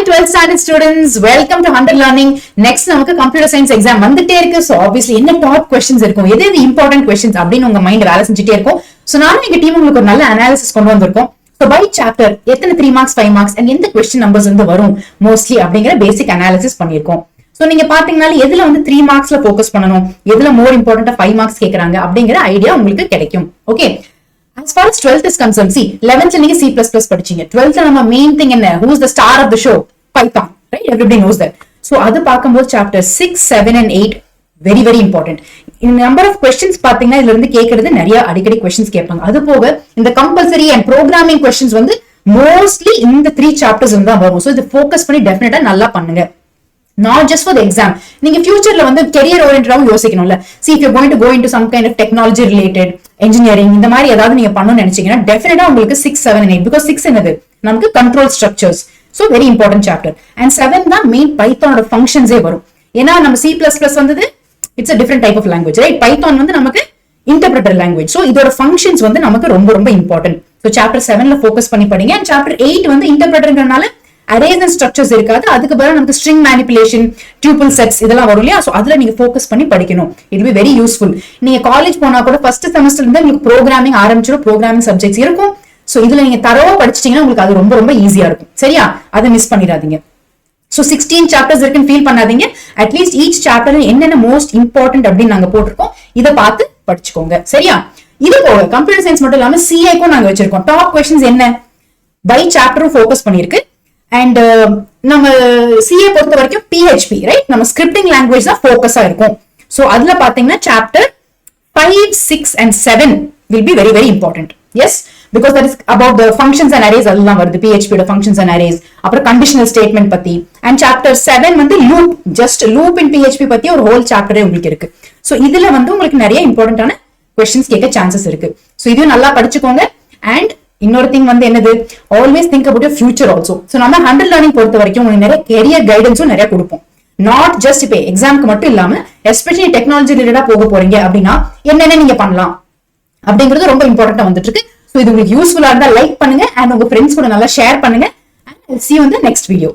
12th standard students, welcome to 100 learning. Next நமக்கு computer science exam வந்துட்டே இருக்கு. So obviously என்ன top questions இருக்கும், எது important questions அப்படின்னு உங்க மைண்ட் வேலை செஞ்சுட்டே இருக்கும். So நானும் எங்க டீம் உங்களுக்கு ஒரு நல்ல அனாலிசிஸ் கொண்டு வந்திருக்கோம். So by chapter எத்தனை 3 marks 5 marks and எந்த question numbers வந்து வரும் mostly அப்படிங்கிற பேசிக் அனாலிசிஸ் பண்ணிருக்கோம். So நீங்க பாத்தீங்கன்னா எதுல வந்து 3 marksல ஃபோக்கஸ் பண்ணணும், எதுல மோர் இம்பார்ட்டன்ட்டா 5 marks கேக்குறாங்க அப்படிங்கிற ஐடியா உங்களுக்கு கிடைக்கும். Okay, as far as 12th is concerned, see 11th நீங்க C++ படிச்சீங்க, 12th நம்ம main thing என்ன, who is the star of the show, Python, right? Everybody knows that. So அது பாக்கும்போது chapter 6 7 and 8 very very important. இந்த number of questions பாத்தீங்கன்னா இதுல இருந்து கேக்குறது நிறைய அடிக்கடி questions கேட்பாங்க. அது போக இந்த compulsory and programming questions வந்து mostly இந்த 3 chapters தான் வரும். So இது focus பண்ணி definitely நல்லா பண்ணுங்க. Not just for the exam. நீங்க futureல வந்து career oriented யோசிக்கணும்ல. See, if you're going to go into some kind of technology related engineering, இந்த மாதிரி ஏதாவது நீங்க பண்ணணும்னு நினைச்சீங்கன்னா definitely உங்களுக்கு 6 7 and 8 because 6 என்னது நமக்கு control structures. So very important chapter. And 7 தான் main Python ஓட functions வரும். ஏன்னா நம்ம C++ வந்தது it's a different type of language, right? Python வந்து நமக்கு interpreter language. So இதோட functions வந்து நமக்கு ரொம்ப ரொம்ப important. So chapter 7ல focus பண்ணி படிங்க. And chapter 8 வந்து interpreterங்கறனால arrays and structures இருக்காது, அதுக்கு பதிலா நமக்கு string manipulation, tuple sets இதெல்லாம் வரும் இல்லையா? சோ அதுல நீங்க ஃபோக்கஸ் பண்ணி படிக்கணும். It will be very useful. நீங்க காலேஜ் போனா கூட ஃபர்ஸ்ட் செமஸ்டர்ல இருந்து உங்களுக்கு ப்ரோகிராமிங் ஆரம்பிச்சிரும், ப்ரோகிராமிங் சப்ஜெக்ட்ஸ் இருக்கும். சோ இதுல நீங்க தரவா படிச்சிட்டீங்கன்னா உங்களுக்கு அது ரொம்ப ரொம்ப ஈஸியா இருக்கும். சரியா? அதை மிஸ் பண்ணிடாதீங்க. சோ 16 சாப்டர்ஸ் இருக்குன்னு ஃபீல் பண்ணாதீங்க. அட்லீஸ்ட் ஈச் சாப்டர்ல என்னென்ன மோஸ்ட் இம்பார்ட்டன்ட் அப்படின்னு நாங்க போட்டிருக்கோம், இதை பார்த்து படிச்சுக்கோங்க. சரியா? இது போக கம்ப்யூட்டர் சயின்ஸ் மட்டும் இல்லாம சிஏக்கும் நாங்க வச்சிருக்கோம். டாப் கொஸ்டின்ஸ் என்ன பை சாப்டரும் ஃபோக்கஸ் பண்ணிருக்கு. அண்ட் நம்ம சிஏ பொறுத்த வரைக்கும் PHP, ரைட்? நம்ம ஸ்கிரிப்டிங் லாங்குவேஜ் தான் ஃபோக்கஸா இருக்கும். சோ அதுல பாத்தீங்கன்னா chapter 5 6 and 7 will be very very important. Yes, because that is about the functions and arrays அதெல்லாம் வருது. PHP ஓட functions and arrays, அப்புறம் conditional statement பத்தி. And chapter 7 வந்து loop, just loop in PHP பத்தி ஒரு whole chapter உங்களுக்கு இருக்கு. சோ இதுல வந்து உங்களுக்கு நிறைய இம்பார்ட்டன்டான questions கேட்க சான்சஸ் இருக்கு. சோ இதையும் நல்லா படிச்சுக்கோங்க. அண்ட் இன்னொரு திங் வந்து என்னது, always think about your future also. So நம்ம 100 லேர்னிங் பொறுத்த வரைக்கும் உங்களுக்கு நிறைய கெரியர் கைடன்ஸும் நிறைய கொடுப்போம். நாட் ஜஸ்ட் இப்போ எக்ஸாம்க்கு மட்டும் இல்லாம எஸ்பெஷலி டெக்னாலஜி ரிலேட்டடா போக போறீங்க அப்படின்னா என்னென்ன நீங்க பண்ணலாம் அப்படிங்கிறது ரொம்ப இம்பார்ட்டன்டா வந்துட்டு இருக்கு. சோ இது உங்களுக்கு யூஸ்ஃபுல்லா இருந்தா லைக் பண்ணுங்க அண்ட் உங்க ஃப்ரெண்ட்ஸ் கூட நல்லா ஷேர் பண்ணுங்க. And see you in the next video.